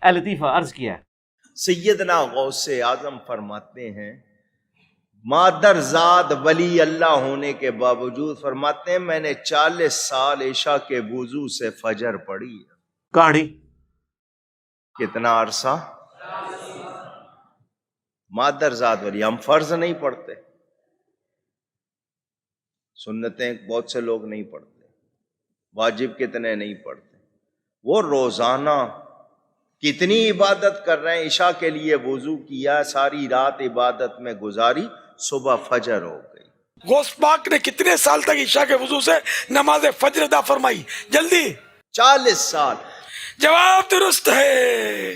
اے لطیفہ عرض کیا ہے. سیدنا غوث اعظم فرماتے ہیں مادرزاد ولی اللہ ہونے کے باوجود فرماتے ہیں میں نے 40 سال عشاء کے وضو سے فجر پڑھی. کہاڑی کتنا عرصہ؟ مادرزاد ولی. ہم فرض نہیں پڑھتے، سنتیں بہت سے لوگ نہیں پڑھتے، واجب کتنے نہیں پڑھتے. وہ روزانہ کتنی عبادت کر رہے ہیں. عشاء کے لیے وضو کیا، ساری رات عبادت میں گزاری، صبح فجر ہو گئی. غوث پاک نے کتنے سال تک عشاء کے وضو سے نماز فجر ادا فرمائی؟ جلدی 40 سال. جواب درست ہے.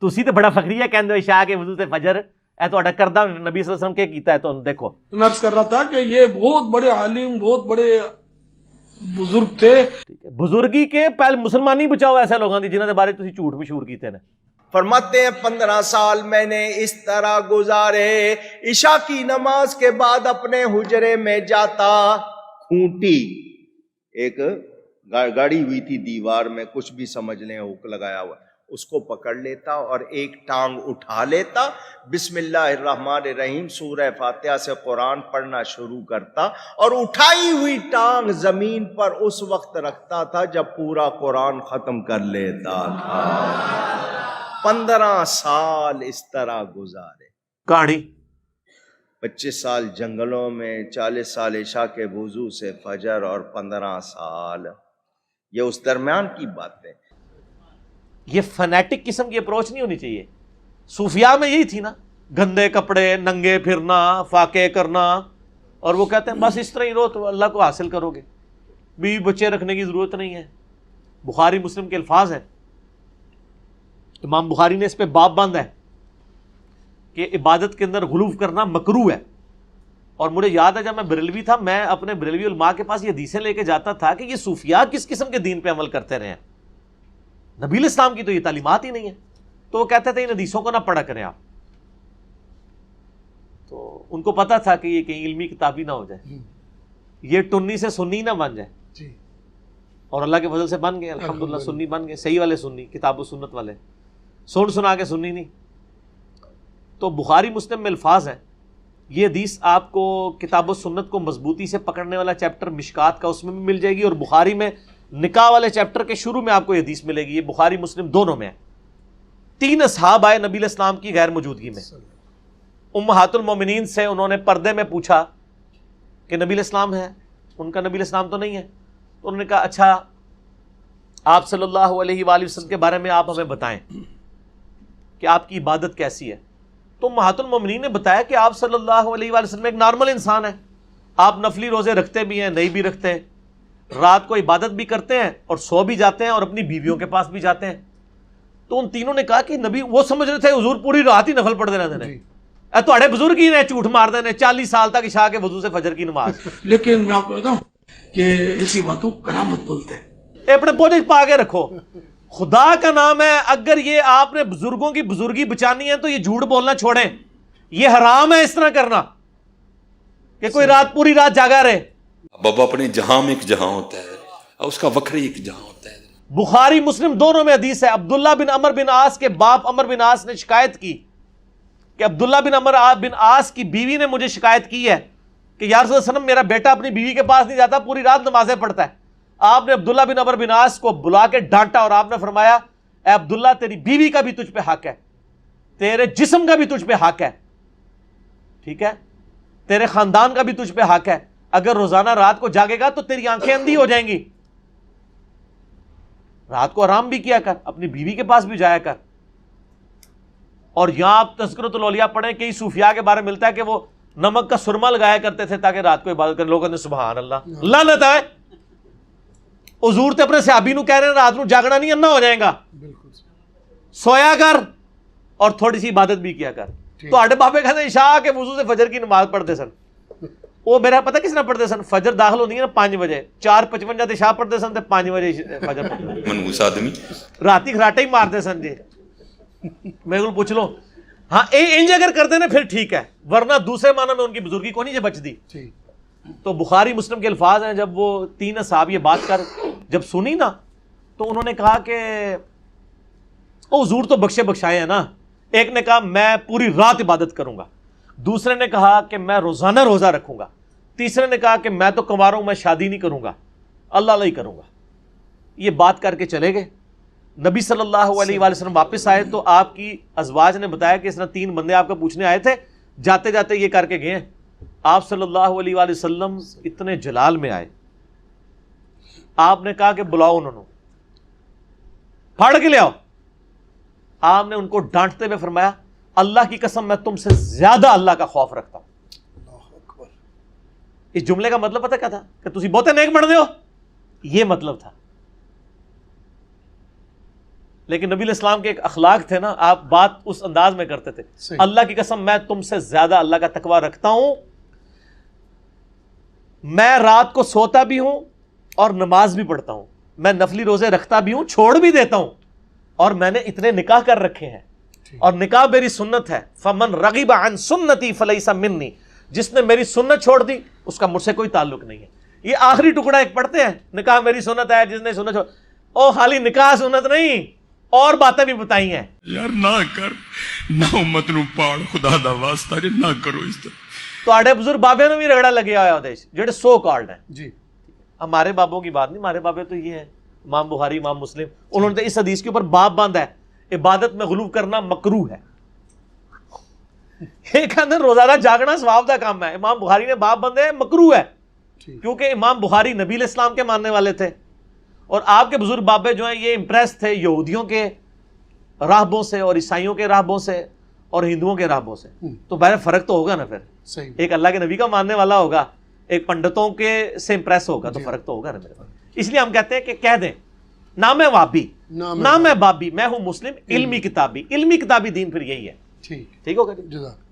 تسی تے بڑا فخریہ کہندے ہو عشاء کے وضو سے فجر. اے تو کردہ نبی صلی اللہ علیہ وسلم کے کیتا ہے. تو دیکھو میں عرض کر رہا تھا کہ یہ بہت بڑے عالم، بہت بڑے بزرگ تھے. بزرگی کے پہلے مسلمانی بچاؤ ایسے لوگوں دی جنہاں دے بارے تسی جھوٹ مشہور کیتے ہیں. فرماتے ہیں 15 سال میں نے اس طرح گزارے. عشاء کی نماز کے بعد اپنے حجرے میں جاتا، کھونٹی ایک گاڑی ہوئی تھی دیوار میں، کچھ بھی سمجھ لیں، ہک لگایا ہوا، اس کو پکڑ لیتا اور ایک ٹانگ اٹھا لیتا، بسم اللہ الرحمن الرحیم سورہ فاتحہ سے قرآن پڑھنا شروع کرتا، اور اٹھائی ہوئی ٹانگ زمین پر اس وقت رکھتا تھا جب پورا قرآن ختم کر لیتا تھا. 15 سال اس طرح گزارے. کہاڑی 25 سال جنگلوں میں، 40 سال عشاء کے وضو سے فجر، اور 15 سال یہ اس درمیان کی باتیں. یہ فنیٹک قسم کی اپروچ نہیں ہونی چاہیے. صوفیاء میں یہی تھی نا، گندے کپڑے، ننگے پھرنا، فاقے کرنا، اور وہ کہتے ہیں بس اس طرح ہی رہو تو اللہ کو حاصل کرو گے، بیوی بچے رکھنے کی ضرورت نہیں ہے. بخاری مسلم کے الفاظ ہیں، امام بخاری نے اس پہ باب باندھا ہے کہ عبادت کے اندر غلو کرنا مکروہ ہے. اور مجھے یاد ہے جب میں بریلوی تھا، میں اپنے بریلوی علماء کے پاس یہ حدیثیں لے کے جاتا تھا کہ یہ صوفیاء کس قسم کے دین پہ عمل کرتے رہے ہیں، نبی الاسلام کی تو یہ تعلیمات ہی نہیں ہے. تو وہ کہتے تھے ان حدیثوں کو نہ پڑھا کریں آپ. تو ان کو پتا تھا کہ یہ کہیں علمی کتابی نہ ہو جائے، یہ ٹنی سے سنی نہ بن جائے. اور اللہ کے فضل سے بن گئے، الحمدللہ سنی بن گئے، صحیح والے سنی، کتاب و سنت والے، سن سنا کے سنی نہیں. تو بخاری مسلم میں الفاظ ہیں. یہ حدیث آپ کو کتاب و سنت کو مضبوطی سے پکڑنے والا چیپٹر مشکات کا، اس میں بھی مل جائے گی، اور بخاری میں نکاح والے چیپٹر کے شروع میں آپ کو یہ حدیث ملے گی. یہ بخاری مسلم دونوں میں ہے. 3 اصحاب آئے نبی علیہ السلام کی غیر موجودگی میں. امہات المومنین سے انہوں نے پردے میں پوچھا کہ نبی علیہ السلام ہے؟ ان کا نبی علیہ السلام تو نہیں ہے. تو انہوں نے کہا اچھا آپ صلی اللہ علیہ وآلہ وسلم کے بارے میں آپ ہمیں بتائیں کہ آپ کی عبادت کیسی ہے. تو امہات المومنین نے بتایا کہ آپ صلی اللہ علیہ وآلہ وسلم ایک نارمل انسان ہے، آپ نفلی روزے رکھتے بھی ہیں، نہیں بھی رکھتے ہیں، رات کو عبادت بھی کرتے ہیں اور سو بھی جاتے ہیں اور اپنی بیویوں کے پاس بھی جاتے ہیں. تو ان تینوں نے کہا کہ نبی، وہ سمجھ رہے تھے حضور پوری رات ہی نفل پڑھتے رہتے ہیں. اے تھوڑے بزرگ ہی نے جھوٹ مار دینے 40 سال تک عشاء کے وضو سے فجر کی نماز. لیکن میں آپ کو بتاؤں کہ ایسی باتوں کرامت بولتے ہیں. اپنے پوجے پا کے رکھو، خدا کا نام ہے. اگر یہ آپ نے بزرگوں کی بزرگی بچانی ہے تو یہ جھوٹ بولنا چھوڑیں. یہ حرام ہے اس طرح کرنا کہ کوئی رات پوری رات جاگا رہے. اب اپنے جہاں میں ایک جہاں ہوتا ہے اور اس کا وکری ایک جہاں ہوتا ہے. بخاری مسلم دونوں میں حدیث ہے. عبداللہ بن عمر بن عاص کے باپ عمر بن عاص نے شکایت کی کہ عبداللہ بن عمر بن عاص کی بیوی نے مجھے شکایت کی ہے کہ یا رسول اللہ صلی اللہ علیہ وسلم میرا بیٹا اپنی بیوی کے پاس نہیں جاتا، پوری رات نمازیں پڑھتا ہے. آپ نے عبداللہ بن عمر بن عاص کو بلا کے ڈانٹا اور آپ نے فرمایا اے عبداللہ تیری بیوی کا بھی تجھ پہ حق ہے، تیرے جسم کا بھی تجھ پہ حق ہے، ٹھیک ہے، تیرے خاندان کا بھی تجھ پہ حق ہے. اگر روزانہ رات کو جاگے گا تو تیری آنکھیں اندھی ہو جائیں گی. رات کو آرام بھی کیا کر، اپنی بیوی کے پاس بھی جایا کر. اور یہاں آپ تذکرۃ الاولیاء پڑھیں، کئی صوفیاء کے بارے میں ملتا ہے کہ وہ نمک کا سرما لگایا کرتے تھے تاکہ رات کو عبادت کریں. لوگوں نے سبحان اللہ، لعنت ہے. حضور تے اپنے صحابی نو کہہ رہے ہیں رات کو جاگنا نہیں، انا ہو جائے گا، سویا کر اور تھوڑی سی عبادت بھی کیا کر. تو آڈے بابے کہتے ہیں عشاء کے وضو سے فجر کی نماز پڑھتے سن. وہ میرا پتہ کس نے پڑھتے سن؟ فجر داخل ہوتی ہے نا 5 بجے، 4:55 عشاء پڑھتے سن تے 5 بجے فجر پڑھتے منحوس آدمی راتی خراٹے ہی مارتے سن. جی میں کو پوچھ لو. ہاں انج اگر کرتے نا پھر ٹھیک ہے، ورنہ دوسرے معنی میں ان کی بزرگی کو نہیں بچ دی. تو بخاری مسلم کے الفاظ ہیں. جب وہ 3 اصحاب یہ بات کر جب سنی نا تو انہوں نے کہا کہ او حضور تو بخشے بخشائے ہیں نا. ایک نے کہا میں پوری رات عبادت کروں گا, دوسرے نے کہا کہ میں روزانہ روزہ رکھوں گا, تیسرے نے کہا کہ میں تو کنوارا ہوں, میں شادی نہیں کروں گا, اللہ اللہ ہی کروں گا. یہ بات کر کے چلے گئے. نبی صلی اللہ علیہ وآلہ وسلم واپس آئے تو آپ کی ازواج نے بتایا کہ اس نے 3 بندے آپ کا پوچھنے آئے تھے, جاتے جاتے یہ کر کے گئے ہیں. آپ صلی اللہ علیہ وآلہ وسلم اتنے جلال میں آئے, آپ نے کہا کہ بلاؤ انہوں نے, پھاڑ کے لے آؤ. آپ نے ان کو ڈانٹتے ہوئے فرمایا اللہ کی قسم میں تم سے زیادہ اللہ کا خوف رکھتا ہوں. اس جملے کا مطلب پتہ کیا تھا؟ کہ تسی بہتے نیک بن ہو, یہ مطلب تھا. لیکن نبی علیہ السلام کے ایک اخلاق تھے نا, آپ بات اس انداز میں کرتے تھے, اللہ کی قسم میں تم سے زیادہ اللہ کا تقوی رکھتا ہوں, میں رات کو سوتا بھی ہوں اور نماز بھی پڑھتا ہوں, میں نفلی روزے رکھتا بھی ہوں, چھوڑ بھی دیتا ہوں, اور میں نے اتنے نکاح کر رکھے ہیں, اور نکاح میری سنت ہے. فمن رغب عن سنتی فلیس منی, جس نے میری سنت چھوڑ دی اس کا مجھ سے کوئی تعلق نہیں ہے. یہ آخری ٹکڑا ایک پڑھتے ہیں, نکاح میری سنت ہے, جس نے سنت چھوڑ, او خالی نکاح سنت نہیں اور باتیں بھی بتائی ہیں. یار نہ کر, نہ امت نو پاڑ, خدا دا واسطہ جے نہ کرو اس طرح. تو آڑے بزرگ بابے نے بھی رگڑا لگیا ہوا دیش جڑے سو کالڈ ہیں. جی ہمارے بابوں کی بات نہیں, ہمارے بابے تو یہ ہیں امام بخاری, امام مسلم, انہوں نے اس حدیث کے اوپر باب باندھا ہے عبادت میں غلو کرنا مکروہ ہے. ایک اندر روزانہ جاگنا ثواب کا کام ہے. امام بخاری نے باب باندھے مکروہ ہے, کیونکہ امام بخاری نبی علیہ السلام کے ماننے والے تھے, اور آپ کے بزرگ بابے جو ہیں یہ امپریس تھے یہودیوں کے راہبوں سے اور عیسائیوں کے راہبوں سے اور ہندوؤں کے راہبوں سے. تو بہر فرق تو ہوگا نا پھر, ایک اللہ کے نبی کا ماننے والا ہوگا, ایک پنڈتوں کے سے امپریس ہوگا, تو فرق تو ہوگا نا میرے پاس. اس لیے ہم کہتے ہیں کہ کہہ دیں نہ میں وابی نہ میں بابی, میں ہوں مسلم علمی کتابی. علمی کتابی دین پھر یہی ہے. ٹھیک ٹھیک ہوگا. جزاک